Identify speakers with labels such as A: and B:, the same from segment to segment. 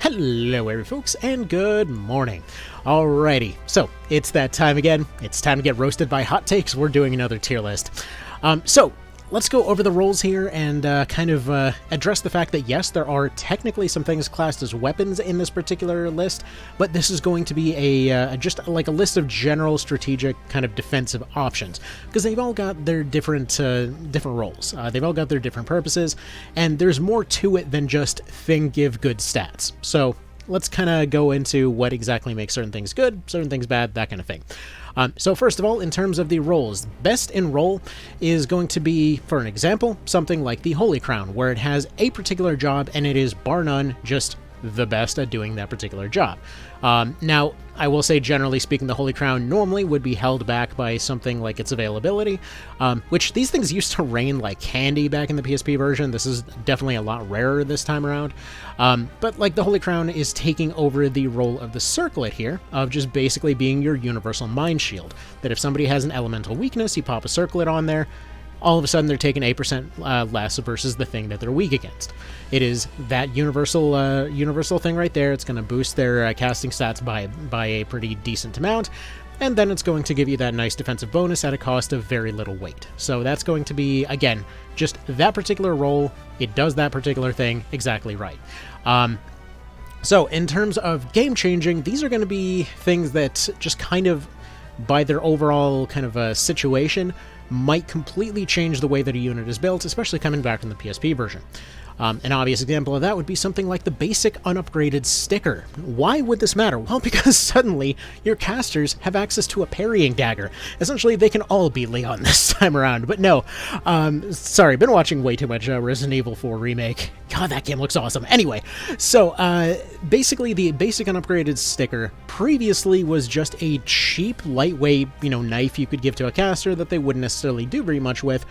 A: Hello everybody folks, and good morning. Alrighty, so it's that time again. It's time to get roasted by hot takes. We're doing another tier list. So let's go over the roles here and address the fact that yes, there are technically some things classed as weapons in this particular list, but this is going to be a just like a list of general strategic kind of defensive options, because they've all got their different roles. They've all got their different purposes, and there's more to it than just thing give good stats. So let's kind of go into what exactly makes certain things good, certain things bad, that kind of thing. So first of all, in terms of the roles, best in role is going to be, for an example, something like the Holy Crown, where it has a particular job and it is bar none just the best at doing that particular job. Now, I will say, generally speaking, the Holy Crown normally would be held back by something like its availability, which these things used to rain like candy back in the PSP version. This is definitely a lot rarer this time around. But like the Holy Crown is taking over the role of the Circlet here, of just basically being your universal mind shield. That if somebody has an elemental weakness, you pop a Circlet on there, all of a sudden they're taking 8% less versus the thing that they're weak against. It is that universal thing right there. It's going to boost their casting stats by a pretty decent amount, and then it's going to give you that nice defensive bonus at a cost of very little weight. So that's going to be, again, just that particular role. It does that particular thing exactly right. So in terms of game-changing, these are going to be things that just kind of, by their overall kind of situation, might completely change the way that a unit is built, especially coming back from the PSP version. An obvious example of that would be something like the basic unupgraded sticker. Why would this matter? Well, because suddenly your casters have access to a parrying dagger. Essentially, they can all be Leon this time around. But no, sorry, been watching way too much Resident Evil 4 Remake. God, that game looks awesome. Anyway, so basically the basic unupgraded sticker previously was just a cheap, lightweight, knife you could give to a caster that they wouldn't necessarily do very much with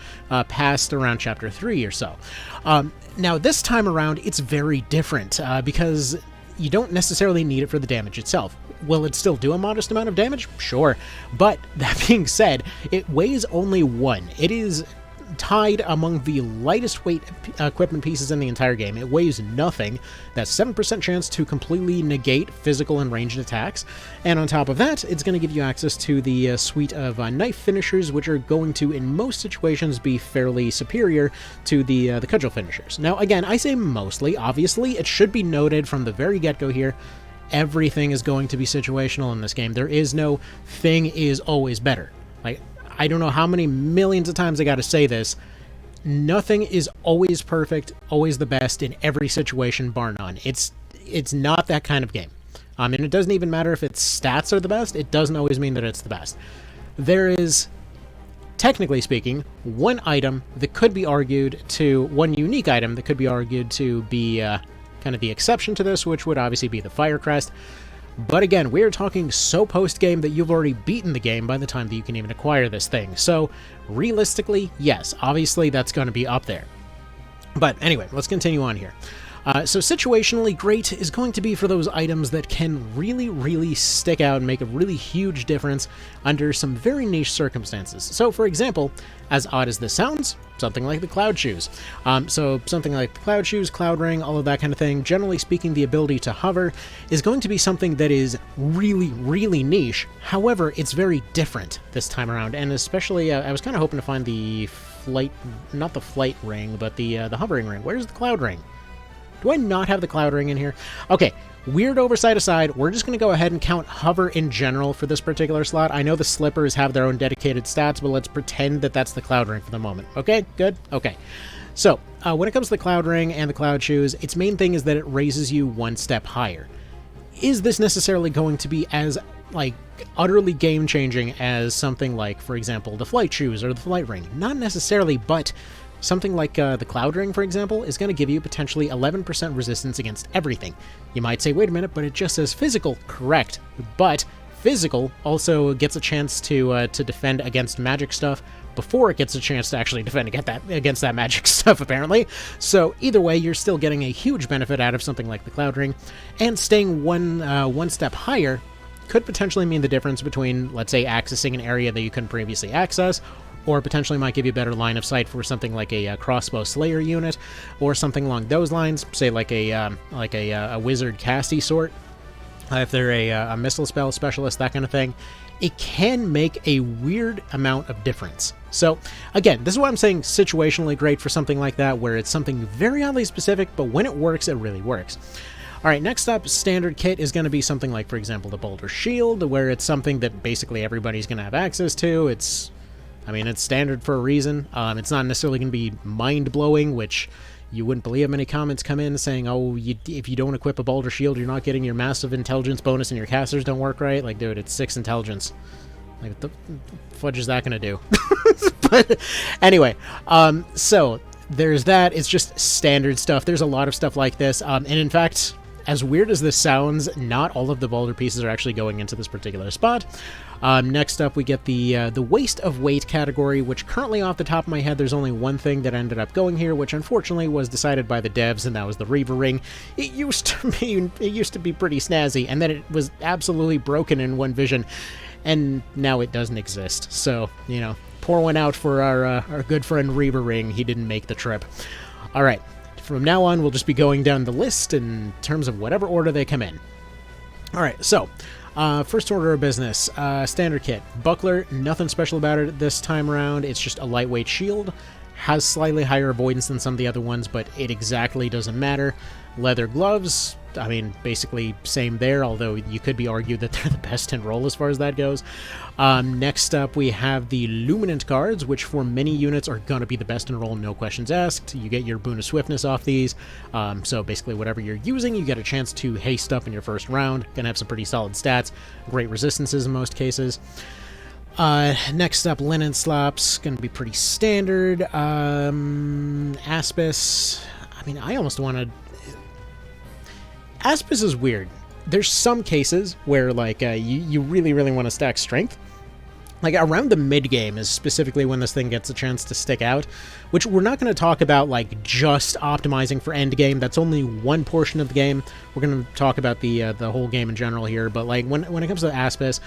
A: past around Chapter 3 or so. Now, this time around, it's very different, because you don't necessarily need it for the damage itself. Will it still do a modest amount of damage? Sure. But, that being said, it weighs only 1. It is tied among the lightest weight equipment pieces in the entire game. It weighs nothing. That's 7% chance to completely negate physical and ranged attacks. And on top of that, it's going to give you access to the suite of knife finishers, which are going to, in most situations, be fairly superior to the cudgel finishers. Now, again, I say mostly. Obviously, it should be noted from the very get-go here, everything is going to be situational in this game. There is no thing is always better. Like, I don't know how many millions of times I got to say this. Nothing is always perfect, always the best in every situation, bar none. It's not that kind of game. And it doesn't even matter if its stats are the best. It doesn't always mean that it's the best. There is, technically speaking, one unique item that could be argued to be kind of the exception to this, which would obviously be the Fire Crest. But again, we are talking so post-game that you've already beaten the game by the time that you can even acquire this thing. So, realistically, yes, obviously that's going to be up there. But anyway, let's continue on here. So situationally great is going to be for those items that can really, really stick out and make a really huge difference under some very niche circumstances. So, for example, as odd as this sounds, something like the Cloud Shoes. So something like the Cloud Shoes, Cloud Ring, all of that kind of thing, generally speaking, the ability to hover is going to be something that is really, really niche. However, it's very different this time around, and especially, I was kind of hoping to find the not the flight ring, but the hovering ring. Where's the Cloud Ring? Do I not have the Cloud Ring in here? Okay, weird oversight aside, we're just going to go ahead and count hover in general for this particular slot. I know the slippers have their own dedicated stats, but let's pretend that that's the Cloud Ring for the moment. Okay, good? Okay. So, when it comes to the Cloud Ring and the Cloud Shoes, its main thing is that it raises you one step higher. Is this necessarily going to be as, utterly game-changing as something like, for example, the Flight Shoes or the Flight Ring? Not necessarily, but something like the Cloud Ring, for example, is going to give you potentially 11% resistance against everything. You might say, wait a minute, but it just says physical. Correct. But physical also gets a chance to defend against magic stuff before it gets a chance to actually defend against that magic stuff, apparently. So either way, you're still getting a huge benefit out of something like the Cloud Ring, and staying one step higher could potentially mean the difference between, let's say, accessing an area that you couldn't previously access, or potentially might give you better line of sight for something like a crossbow slayer unit, or something along those lines, say like a wizard casty sort. If they're a missile spell specialist, that kind of thing, it can make a weird amount of difference. So again, this is why I'm saying situationally great for something like that, where it's something very oddly specific, but when it works, it really works. All right, next up, standard kit is going to be something like, for example, the Boulder Shield, where it's something that basically everybody's going to have access to. It's standard for a reason. It's not necessarily going to be mind-blowing, which you wouldn't believe how many comments come in saying, oh, if you don't equip a Boulder Shield, you're not getting your massive intelligence bonus and your casters don't work right. Like, dude, it's 6 intelligence. Like, what the fudge is that going to do? But anyway, so there's that. It's just standard stuff. There's a lot of stuff like this. And in fact, as weird as this sounds, not all of the boulder pieces are actually going into this particular spot. Next up, we get the waste of weight category, which currently off the top of my head, there's only one thing that ended up going here, which unfortunately was decided by the devs, and that was the Reaver Ring. It used to be pretty snazzy, and then it was absolutely broken in one vision, and now it doesn't exist. So, you know, pour one out for our good friend Reaver Ring. He didn't make the trip. All right. From now on, we'll just be going down the list in terms of whatever order they come in. All right, so first order of business, standard kit. Buckler, nothing special about it this time around. It's just a lightweight shield. Has slightly higher avoidance than some of the other ones, but it exactly doesn't matter. Leather gloves, I mean, basically same there, although you could be argued that they're the best in roll as far as that goes. Next up, we have the Luminant cards, which for many units are going to be the best in roll, no questions asked. You get your boon of swiftness off these, so basically whatever you're using, you get a chance to haste up in your first round. Gonna have some pretty solid stats, great resistances in most cases. Next up, Linen Slops, gonna be pretty standard. Aspis, I mean, I almost want to... Aspis is weird. There's some cases where, like, you really, really want to stack strength. Like, around the mid-game is specifically when this thing gets a chance to stick out, which we're not going to talk about, like, just optimizing for endgame. That's only one portion of the game. We're going to talk about the whole game in general here, but, like, when it comes to Aspis,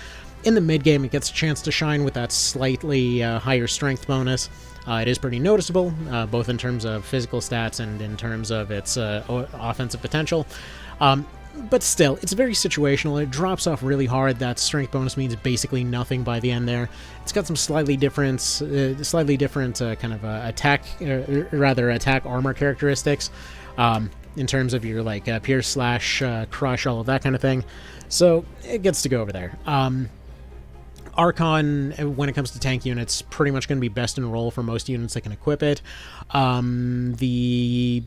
A: in the mid-game, it gets a chance to shine with that slightly higher strength bonus. It is pretty noticeable, both in terms of physical stats and in terms of its offensive potential. But still, it's very situational. It drops off really hard. That strength bonus means basically nothing by the end there. It's got some slightly different kind of attack armor characteristics in terms of your like pierce, slash, crush, all of that kind of thing. So it gets to go over there. Archon, when it comes to tank units, pretty much going to be best in roll for most units that can equip it. The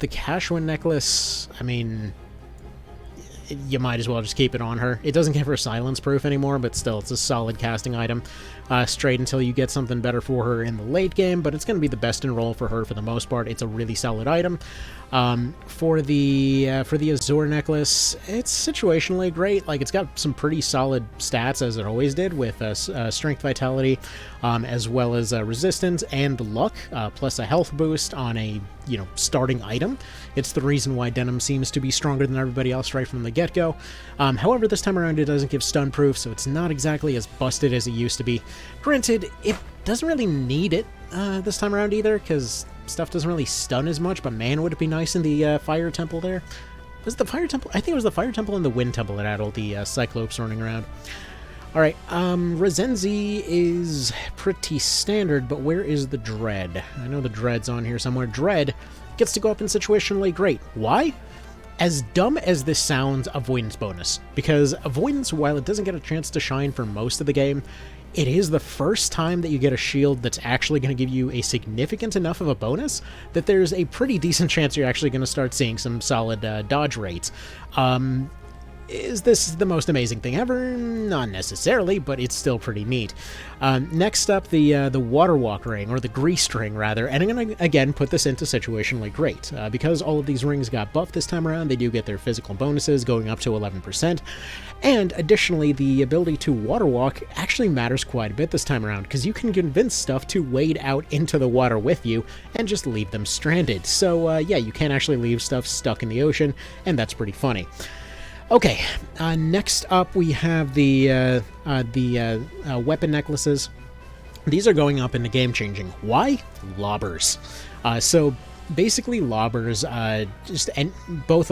A: Cashwin necklace, I mean, you might as well just keep it on her. It doesn't give her silence proof anymore, but still, it's a solid casting item. Straight until you get something better for her in the late game, but it's going to be the best in roll for her for the most part. It's a really solid item. For the Azure necklace, it's situationally great. Like, it's got some pretty solid stats, as it always did, with strength, vitality, as well as resistance and luck, plus a health boost on a starting item. It's the reason why Denim seems to be stronger than everybody else right from the get-go. However, this time around it doesn't give stun proof, so it's not exactly as busted as it used to be. Granted, it doesn't really need it this time around either, because stuff doesn't really stun as much, but man, would it be nice in the Fire Temple there. Was it the Fire Temple? I think it was the Fire Temple and the Wind Temple that had all the Cyclopes running around. Alright, Rezenzi is pretty standard, but where is the Dread? I know the Dread's on here somewhere. Dread gets to go up in situationally great. Why? As dumb as this sounds, avoidance bonus. Because avoidance, while it doesn't get a chance to shine for most of the game, it is the first time that you get a shield that's actually going to give you a significant enough of a bonus that there's a pretty decent chance you're actually going to start seeing some solid dodge rates. Is this the most amazing thing ever? Not necessarily, but it's still pretty neat. Next up, the Water Walk ring, or the Greased ring, rather, and I'm going to, again, put this into situationally great. Because all of these rings got buffed this time around, they do get their physical bonuses going up to 11%, and additionally, the ability to Water Walk actually matters quite a bit this time around, because you can convince stuff to wade out into the water with you and just leave them stranded. So, yeah, you can actually leave stuff stuck in the ocean, and that's pretty funny. Okay, next up we have the weapon necklaces. These are going up into game-changing. Why? Lobbers. So basically lobbers, both,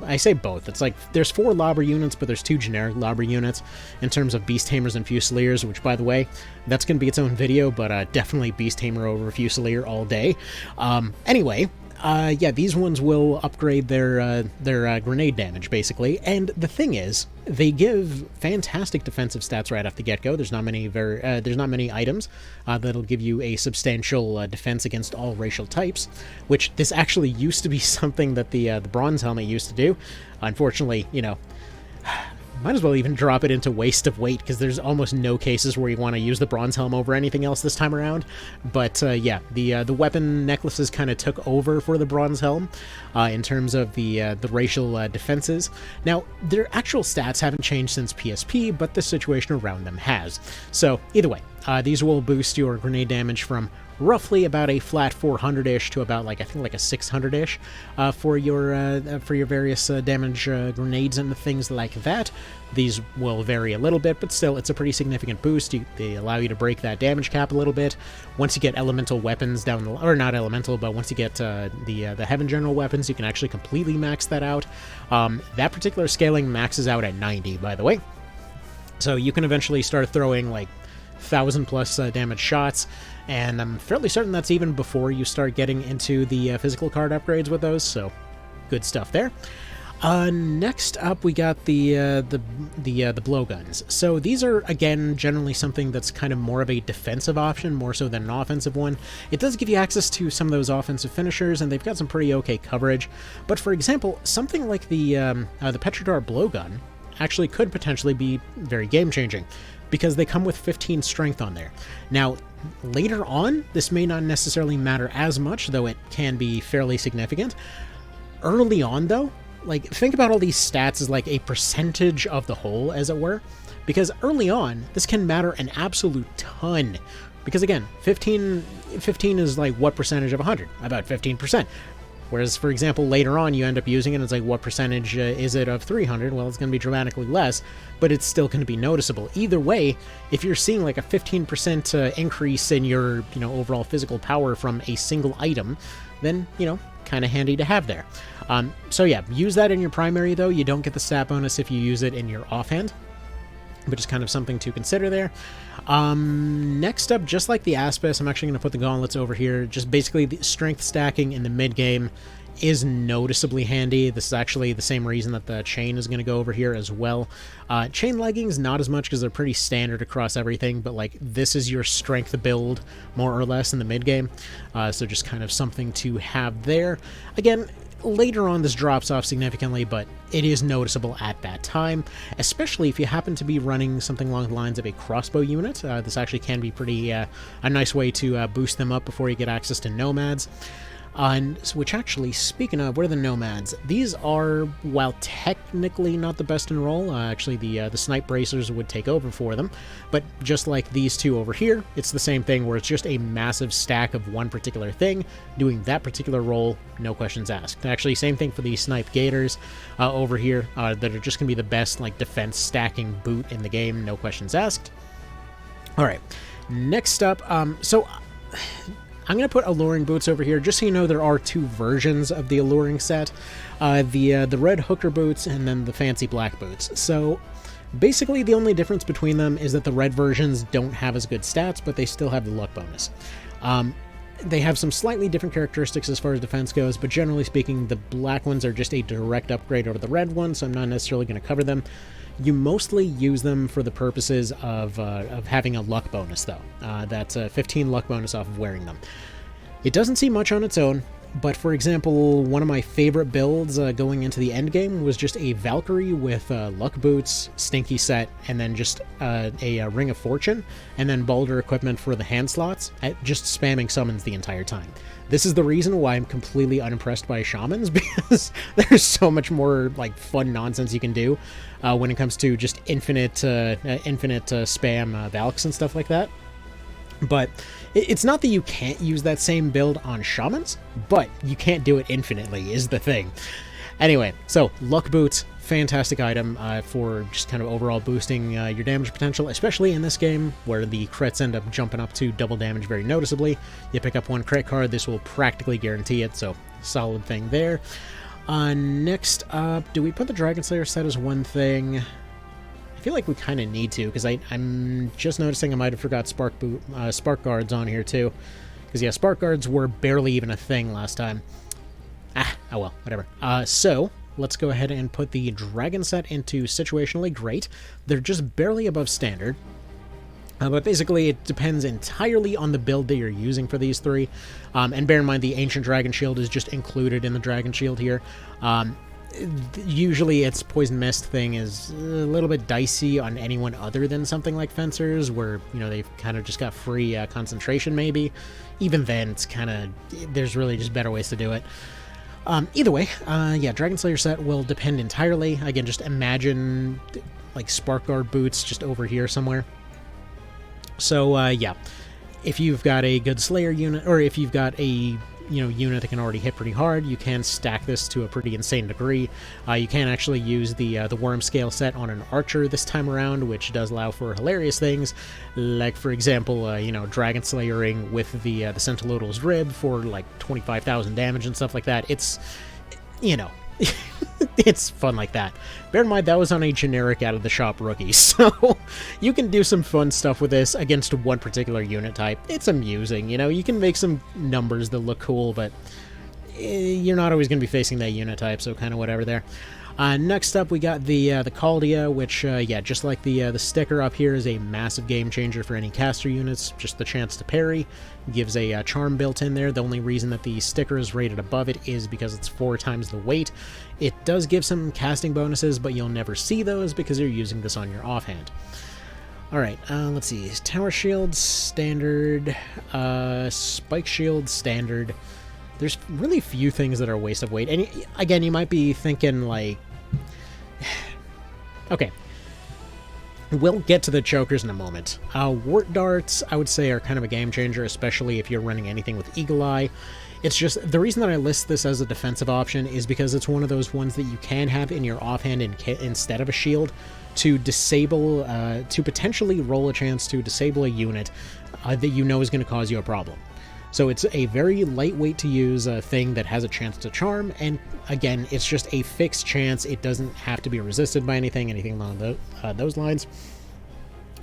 A: I say both, it's like there's 4 lobber units, but there's 2 generic lobber units in terms of Beast Tamers and Fusiliers, which, by the way, that's going to be its own video, but definitely Beast Tamer over Fusilier all day. Anyway, yeah, these ones will upgrade their grenade damage, basically, and the thing is, they give fantastic defensive stats right off the get-go. There's not many items that'll give you a substantial defense against all racial types, which this actually used to be something that the bronze helmet used to do. Unfortunately, you know, might as well even drop it into waste of weight, because there's almost no cases where you want to use the bronze helm over anything else this time around. But yeah, the weapon necklaces kind of took over for the bronze helm in terms of the racial defenses. Now, their actual stats haven't changed since PSP, but the situation around them has. So either way, these will boost your grenade damage from roughly about a flat 400-ish to about, like, I think like a 600-ish for your various damage grenades and things like that. These will vary a little bit, but still, it's a pretty significant boost. They allow you to break that damage cap a little bit. Once you get elemental weapons down the, or not elemental, but once you get the Heaven General weapons, you can actually completely max that out. That particular scaling maxes out at 90, by the way. So you can eventually start throwing like 1,000+ damage shots, and I'm fairly certain that's even before you start getting into the physical card upgrades with those, so good stuff there. Next up, we got the blowguns. So these are, again, generally something that's kind of more of a defensive option, more so than an offensive one. It does give you access to some of those offensive finishers, and they've got some pretty okay coverage. But for example, something like the Petrodar blowgun actually could potentially be very game-changing, because they come with 15 strength on there. Now, later on, this may not necessarily matter as much, though it can be fairly significant. Early on, though, like, think about all these stats as like a percentage of the whole, as it were, because early on, this can matter an absolute ton. Because again, 15 is like what percentage of 100? About 15%. Whereas, for example, later on you end up using it, and it's like, what percentage is it of 300? Well, it's going to be dramatically less, but it's still going to be noticeable. Either way, if you're seeing like a 15% increase in your, you know, overall physical power from a single item, then, you know, kind of handy to have there. So yeah, use that in your primary, though. You don't get the stat bonus if you use it in your offhand, which is kind of something to consider there. Next up, just like the Aspis, I'm actually going to put the gauntlets over here. Just basically the strength stacking in the mid-game is noticeably handy. This is actually the same reason that the chain is going to go over here as well. Chain leggings, not as much, because they're pretty standard across everything, but like this is your strength build, more or less, in the mid-game. So just kind of something to have there. Again, later on this drops off significantly, but it is noticeable at that time, especially if you happen to be running something along the lines of a crossbow unit. This actually can be pretty a nice way to boost them up before you get access to nomads. Which actually, speaking of, what are the nomads? These are, while technically not the best in roll, actually the snipe bracers would take over for them, but just like these two over here, it's the same thing where it's just a massive stack of one particular thing, doing that particular role, no questions asked. Actually, same thing for the snipe gators over here, that are just going to be the best like defense stacking boot in the game, no questions asked. Alright, next up, so I'm going to put alluring boots over here, just so you know there are 2 versions of the alluring set. The red hooker boots and then the fancy black boots. So basically the only difference between them is that the red versions don't have as good stats, but they still have the luck bonus. They have some slightly different characteristics as far as defense goes, but generally speaking, the black ones are just a direct upgrade over the red ones, so I'm not necessarily going to cover them. You mostly use them for the purposes of having a luck bonus, though. That's a 15 luck bonus off of wearing them. It doesn't see much on its own, but for example, one of my favorite builds going into the end game was just a Valkyrie with luck boots, stinky set, and then just a Ring of Fortune, and then Balder equipment for the hand slots, just spamming summons the entire time. This is the reason why I'm completely unimpressed by shamans, because there's so much more like fun nonsense you can do when it comes to just infinite spam Valks and stuff like that. But it's not that you can't use that same build on shamans, but you can't do it infinitely is the thing. Anyway, so luck boots, fantastic item for just kind of overall boosting your damage potential, especially in this game where the crits end up jumping up to double damage very noticeably. You pick up one crit card, this will practically guarantee it, so solid thing there. Next up, do we put the Dragon Slayer set as one thing? I feel like we kind of need to, because I'm just noticing I might have forgot Spark Guards on here too. Because yeah, Spark Guards were barely even a thing last time. Oh well, whatever. So, let's go ahead and put the Dragon set into Situationally Great. They're just barely above Standard. But basically, it depends entirely on the build that you're using for these three. And bear in mind, the Ancient Dragon Shield is just included in the Dragon Shield here. Usually, its Poison Mist thing is a little bit dicey on anyone other than something like Fencers, where, you know, they've kind of just got free concentration, maybe. Even then, it's kind of... there's really just better ways to do it. Either way, yeah, Dragon Slayer set will depend entirely. Again, just imagine, like, Spark Guard boots just over here somewhere. So, yeah, if you've got a good Slayer unit, or if you've got a, unit that can already hit pretty hard, you can stack this to a pretty insane degree. You can actually use the Worm Scale set on an Archer this time around, which does allow for hilarious things, like, for example, Dragon Slayering with the Sentinel's Rib for, like, 25,000 damage and stuff like that. It's, it's fun like that. Bear in mind, that was on a generic out-of-the-shop rookie, so you can do some fun stuff with this against one particular unit type. It's amusing, you can make some numbers that look cool, but you're not always going to be facing that unit type, so kind of whatever there. Next up, we got the Caldia, which, yeah, just like the sticker up here, is a massive game changer for any caster units. Just the chance to parry, gives a charm built in there. The only reason that the sticker is rated above it is because it's 4 times the weight. It does give some casting bonuses, but you'll never see those because you're using this on your offhand. Alright, let's see. Tower Shield, Standard. Spike Shield, Standard. There's really few things that are a waste of weight. And again, you might be thinking, like... okay. We'll get to the chokers in a moment. Wart Darts, I would say, are kind of a game changer, especially if you're running anything with Eagle Eye. It's just, the reason that I list this as a defensive option is because it's one of those ones that you can have in your offhand instead of a shield to disable, to potentially roll a chance to disable a unit that you know is going to cause you a problem. So it's a very lightweight to use thing that has a chance to charm, and again, it's just a fixed chance. It doesn't have to be resisted by anything along those lines.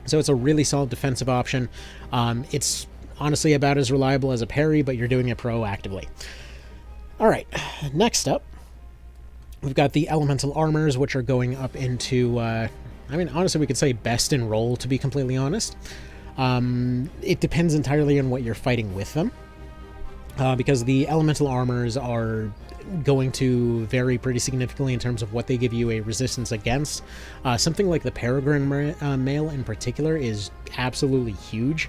A: So it's a really solid defensive option. It's honestly about as reliable as a parry, but you're doing it proactively. Alright, next up, we've got the Elemental Armors, which are going up into, I mean, honestly, we could say best in roll, to be completely honest. It depends entirely on what you're fighting with them, because the Elemental Armors are going to vary pretty significantly in terms of what they give you a resistance against. Something like the Peregrine Mail in particular is absolutely huge,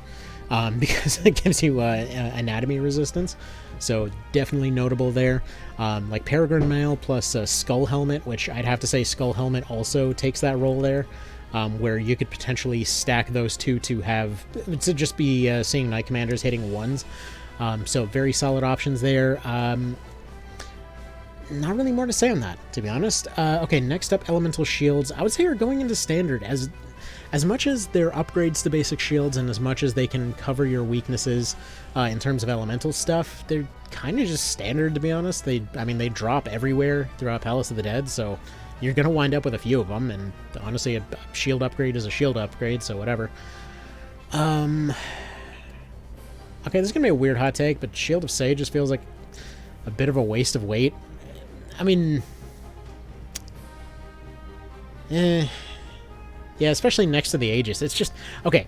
A: because it gives you anatomy resistance, so definitely notable there. Like Peregrine Mail plus Skull Helmet, which I'd have to say Skull Helmet also takes that role there. Where you could potentially stack those two to just be seeing Knight Commanders hitting ones. So very solid options there. Not really more to say on that, to be honest. Okay, next up, Elemental Shields. I would say are going into Standard. As much as they're upgrades to basic shields and as much as they can cover your weaknesses in terms of elemental stuff, they're kind of just Standard, to be honest. They drop everywhere throughout Palace of the Dead, so you're going to wind up with a few of them, and honestly, a shield upgrade is a shield upgrade, so whatever. Okay, this is going to be a weird hot take, but Shield of Sage just feels like a bit of a waste of weight. I mean... yeah, especially next to the Aegis. It's just... okay,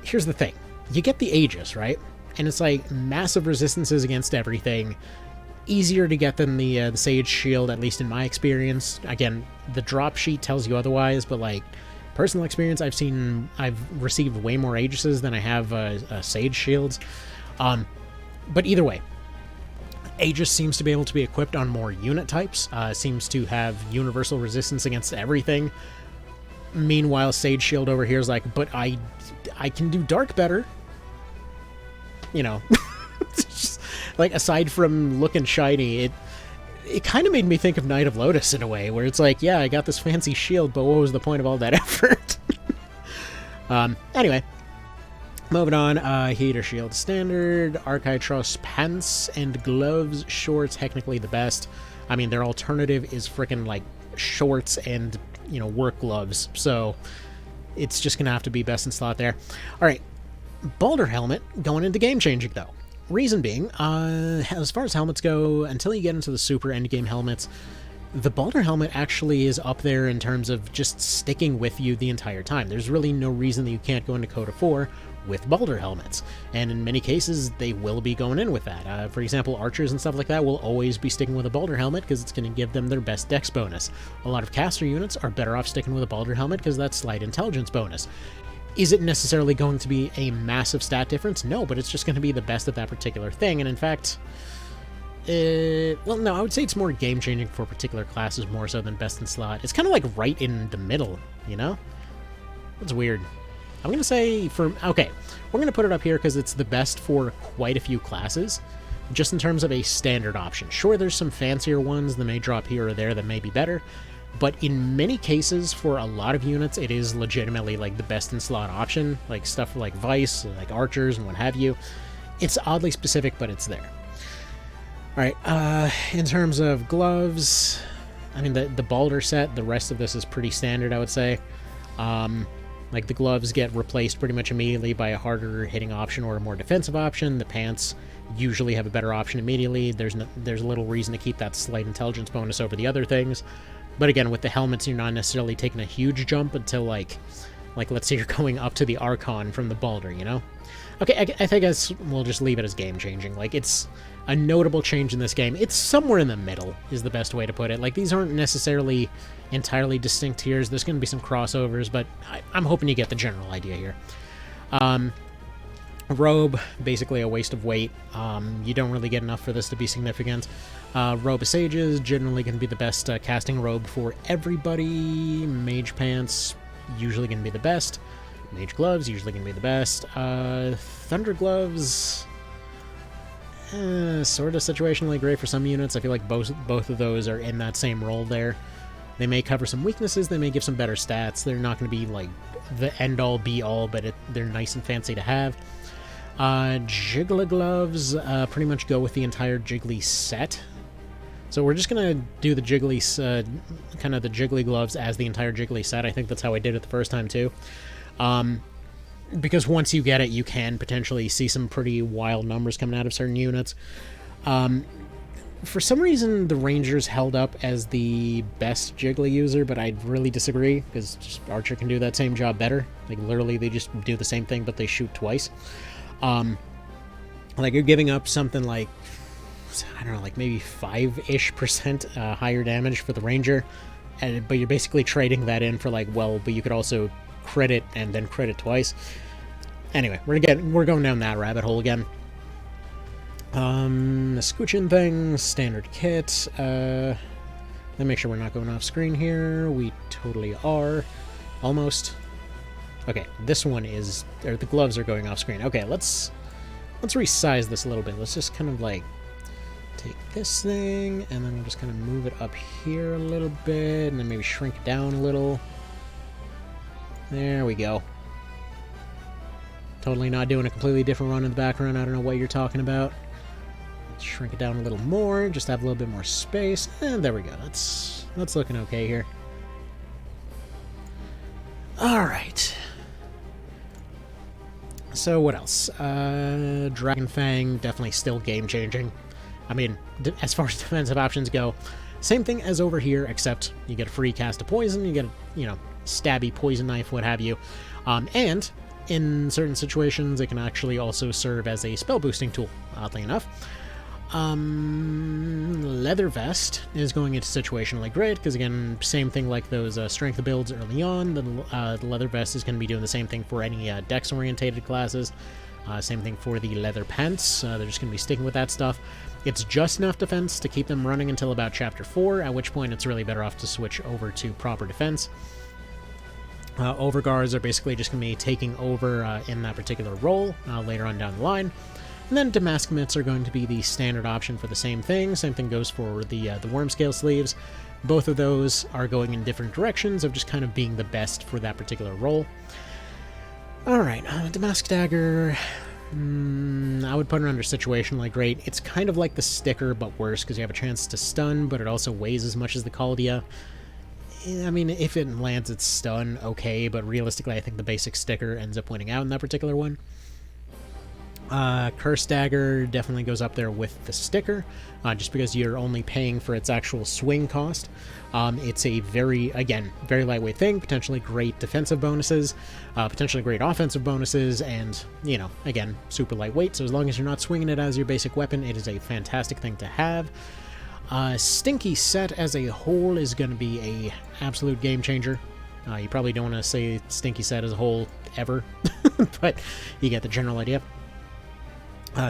A: here's the thing. You get the Aegis, right? And it's like massive resistances against everything. Easier to get than the Sage Shield, at least in my experience. Again, the drop sheet tells you otherwise, but like personal experience, I've received way more Aegises than I have Sage Shields. But either way, Aegis seems to be able to be equipped on more unit types. Seems to have universal resistance against everything. Meanwhile, Sage Shield over here is like, but I can do Dark better. It's just, like, aside from looking shiny, it kind of made me think of Knight of Lotus in a way, where it's like, yeah, I got this fancy shield, but what was the point of all that effort? Anyway, moving on, heater shield standard, Architrust pants and gloves, shorts, technically the best. I mean, their alternative is freaking like shorts and, you know, work gloves, so it's just gonna have to be best in slot there. Alright, Balder helmet going into game changing though. Reason being, as far as helmets go, until you get into the super endgame helmets, the Balder helmet actually is up there in terms of just sticking with you the entire time. There's really no reason that you can't go into Coda 4 with Balder helmets, and in many cases they will be going in with that. For example, archers and stuff like that will always be sticking with a Balder helmet because it's going to give them their best dex bonus. A lot of caster units are better off sticking with a Balder helmet because that's slight intelligence bonus. Is it necessarily going to be a massive stat difference? No, but it's just going to be the best at that particular thing, and in fact, well, no, I would say it's more game-changing for particular classes more so than best in slot. It's kind of like right in the middle, you know? That's weird. I'm going to say okay, we're going to put it up here because it's the best for quite a few classes, just in terms of a standard option. Sure, there's some fancier ones that may drop here or there that may be better, but in many cases, for a lot of units, it is legitimately like the best in slot option, like stuff like Vice, like archers and what have you. It's oddly specific, but it's there. Alright, in terms of gloves, I mean, the Balder set, the rest of this is pretty standard, I would say. Like, the gloves get replaced pretty much immediately by a harder hitting option or a more defensive option. The pants usually have a better option immediately. There's little reason to keep that slight intelligence bonus over the other things. But again, with the helmets, you're not necessarily taking a huge jump until, like let's say you're going up to the Archon from the Balder, you know? Okay, I think we'll just leave it as game-changing. Like, it's a notable change in this game. It's somewhere in the middle, is the best way to put it. Like, these aren't necessarily entirely distinct tiers. There's going to be some crossovers, but I'm hoping you get the general idea here. Robe, basically a waste of weight. You don't really get enough for this to be significant. Robe of Sages, generally going to be the best casting robe for everybody. Mage Pants, usually going to be the best. Mage Gloves, usually going to be the best. Thunder Gloves, sort of situationally great for some units. I feel like both of those are in that same role there. They may cover some weaknesses, they may give some better stats. They're not going to be like the end-all be-all, but they're nice and fancy to have. Jiggly Gloves, pretty much go with the entire Jiggly set. So we're just going to do the Jiggly, kind of the Jiggly Gloves as the entire Jiggly set. I think that's how I did it the first time too. Because once you get it, you can potentially see some pretty wild numbers coming out of certain units. For some reason, the Rangers held up as the best Jiggly user, but I really disagree, because Archer can do that same job better. Like, literally, they just do the same thing, but they shoot twice. Like, you're giving up something like, I don't know, like maybe 5-ish% higher damage for the Ranger, but you're basically trading that in for, like, well, but you could also crit and then crit twice. Anyway, we're going down that rabbit hole again. The Scoochin thing, standard kit. Let me make sure we're not going off screen here. We totally are. Almost. Okay, this one is, or the gloves are going off screen. Okay, let's resize this a little bit. Let's just kind of like take this thing, and then we'll just kind of move it up here a little bit, and then maybe shrink it down a little. There we go. Totally not doing a completely different run in the background. I don't know what you're talking about. Let's shrink it down a little more, just have a little bit more space, and there we go. That's looking okay here. Alright. So what else? Dragon Fang, definitely still game-changing. I mean, as far as defensive options go, same thing as over here, except you get a free cast of poison, you get a, you know, stabby poison knife, what have you. And in certain situations, it can actually also serve as a spell boosting tool, oddly enough. Leather Vest is going into situationally great, because again, same thing like those strength builds early on, the Leather Vest is going to be doing the same thing for any dex-orientated classes. Same thing for the Leather Pants, they're just going to be sticking with that stuff. It's just enough defense to keep them running until about Chapter 4, at which point it's really better off to switch over to proper defense. Overguards are basically just going to be taking over in that particular role later on down the line. And then damask mitts are going to be the standard option for the same thing. Same thing goes for the worm scale sleeves. Both of those are going in different directions of just kind of being the best for that particular role. Alright, damask dagger, I would put it under situationally great. It's kind of like the sticker, but worse, because you have a chance to stun, but it also weighs as much as the Caldia. I mean, if it lands its stun, okay, but realistically I think the basic sticker ends up winning out in that particular one. Curse Dagger definitely goes up there with the sticker, just because you're only paying for its actual swing cost. It's a very lightweight thing, potentially great defensive bonuses, potentially great offensive bonuses, and, you know, again, super lightweight, so as long as you're not swinging it as your basic weapon, it is a fantastic thing to have. Stinky Set as a whole is going to be a absolute game changer. You probably don't want to say Stinky Set as a whole ever, but you get the general idea.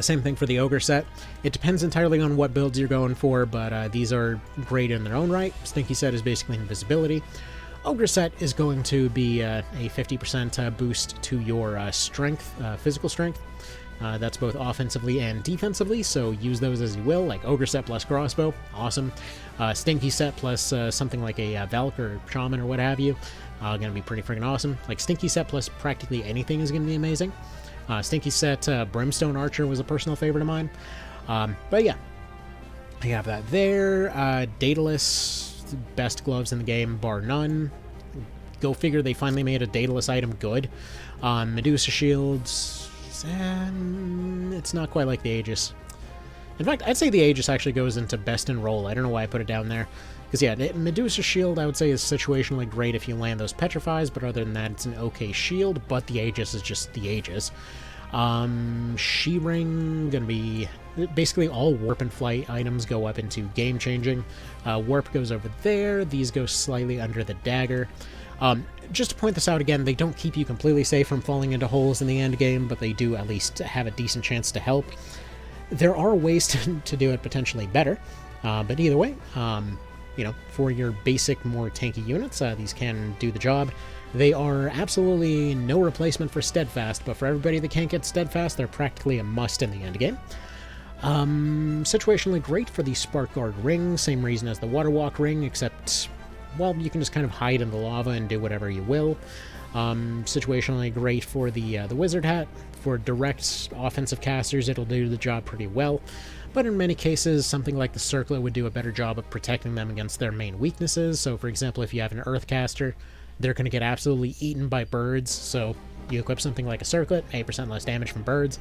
A: Same thing for the Ogre set. It depends entirely on what builds you're going for, but these are great in their own right. Stinky set is basically invisibility. Ogre set is going to be a 50% boost to your strength, physical strength. That's both offensively and defensively, so use those as you will, like Ogre set plus crossbow, awesome. Stinky set plus something like a Valk or Shaman or what have you, gonna be pretty freaking awesome. Like Stinky set plus practically anything is gonna be amazing. Stinky set Brimstone Archer was a personal favorite of mine. But yeah, I have that there. Daedalus, best gloves in the game, bar none. Go figure, they finally made a Daedalus item good. Medusa shields, it's not quite like the Aegis. In fact, I'd say the Aegis actually goes into best in roll. I don't know why I put it down there. Because yeah, Medusa shield I would say is situationally great if you land those petrifies, but other than that it's an okay shield, but the Aegis is just the Aegis. She-Ring, gonna be... basically all warp and flight items go up into game changing. Warp goes over there, these go slightly under the dagger. Just to point this out again, they don't keep you completely safe from falling into holes in the end game, but they do at least have a decent chance to help. There are ways to do it potentially better, but either way, you know, for your basic, more tanky units, these can do the job. They are absolutely no replacement for Steadfast, but for everybody that can't get Steadfast, they're practically a must in the endgame. Situationally great for the Spark Guard ring, same reason as the Water Walk ring, except, well, you can just kind of hide in the lava and do whatever you will. Situationally great for the Wizard Hat. For direct offensive casters, it'll do the job pretty well. But in many cases, something like the Circlet would do a better job of protecting them against their main weaknesses. So, for example, if you have an Earth caster, they're going to get absolutely eaten by birds. So, you equip something like a Circlet, 8% less damage from birds.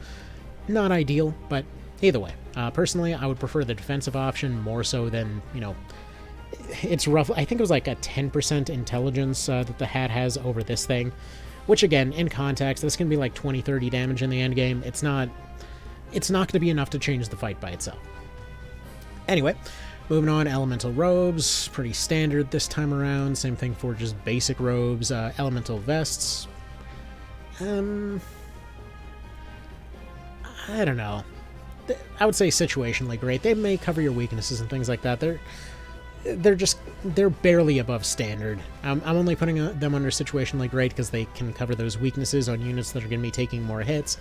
A: Not ideal, but either way. Personally, I would prefer the defensive option more so than, you know, it's roughly, I think it was like a 10% intelligence that the hat has over this thing. Which, again, in context, this can be like 20-30 damage in the endgame. It's not going to be enough to change the fight by itself. Anyway, moving on, elemental robes, pretty standard this time around. Same thing for just basic robes. Elemental vests. I don't know. I would say situationally great. They may cover your weaknesses and things like that. They're barely above standard. I'm only putting them under situationally great because they can cover those weaknesses on units that are going to be taking more hits.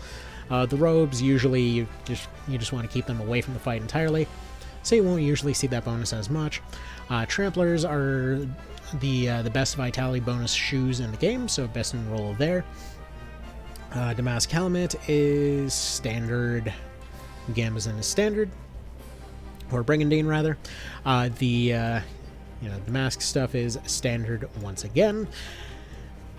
A: The robes, usually you just want to keep them away from the fight entirely, so you won't usually see that bonus as much. Tramplers are the best vitality bonus shoes in the game, so best in roll there. Damask helmet is standard. Gambazin is standard. Or Brigandine, rather. The mask stuff is standard once again.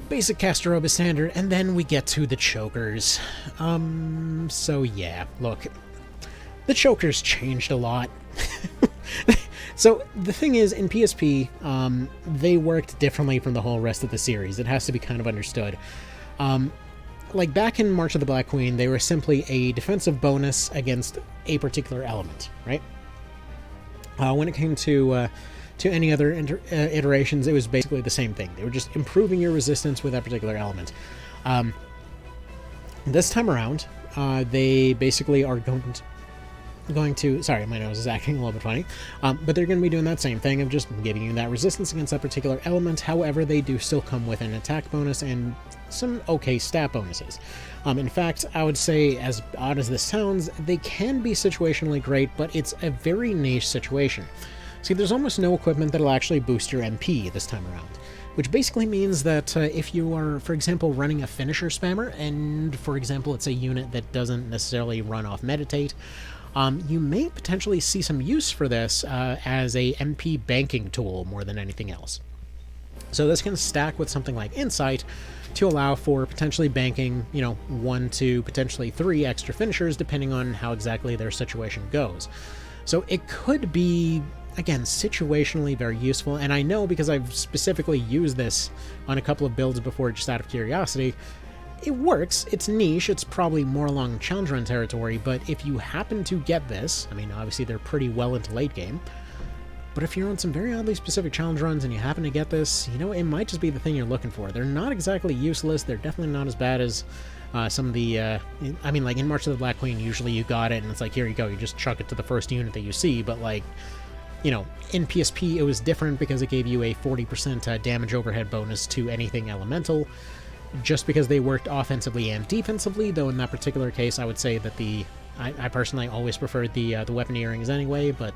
A: Basic caster robe is standard, and then we get to the chokers. So yeah, look. The chokers changed a lot. So, the thing is, in PSP, they worked differently from the whole rest of the series. It has to be kind of understood. Like, back in March of the Black Queen, they were simply a defensive bonus against a particular element, right? When it came to any other iterations, it was basically the same thing. They were just improving your resistance with that particular element. This time around, they basically are going to... going to, sorry, my nose is acting a little bit funny, but they're going to be doing that same thing of just giving you that resistance against that particular element. However, they do still come with an attack bonus and some okay stat bonuses. In fact, I would say, as odd as this sounds, they can be situationally great, but it's a very niche situation. See, there's almost no equipment that'll actually boost your MP this time around, which basically means that if you are, for example, running a finisher spammer, and, for example, it's a unit that doesn't necessarily run off meditate, you may potentially see some use for this as a MP banking tool more than anything else. So this can stack with something like Insight to allow for potentially banking, 1 to potentially 3 extra finishers, depending on how exactly their situation goes. So it could be, again, situationally very useful, and I know because I've specifically used this on a couple of builds before just out of curiosity. It works, it's niche, it's probably more along challenge run territory, but if you happen to get this, I mean, obviously they're pretty well into late game, but if you're on some very oddly specific challenge runs and you happen to get this, it might just be the thing you're looking for. They're not exactly useless, they're definitely not as bad as some of the, like in March of the Black Queen, usually you got it and it's like, here you go, you just chuck it to the first unit that you see, but like, in PSP it was different because it gave you a 40% damage overhead bonus to anything elemental, just because they worked offensively and defensively, though in that particular case I would say that I personally always preferred the weapon earrings anyway, but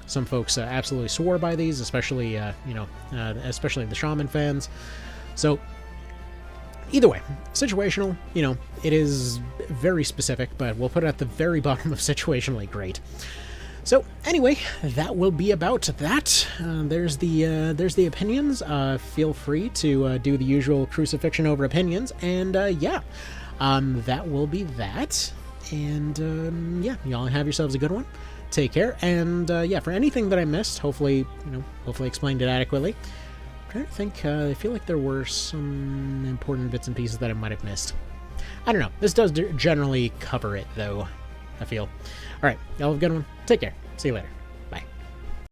A: some folks absolutely swore by these, especially especially the Shaman fans. So either way, situational, it is very specific, but we'll put it at the very bottom of situationally great. So anyway, that will be about that. There's the opinions. Feel free to do the usual crucifixion over opinions, and that will be that. And y'all have yourselves a good one. Take care, and for anything that I missed, hopefully explained it adequately. I'm trying to think. I feel like there were some important bits and pieces that I might have missed. I don't know. This does generally cover it, though, I feel. All right, y'all have a good one. Take care. See you later.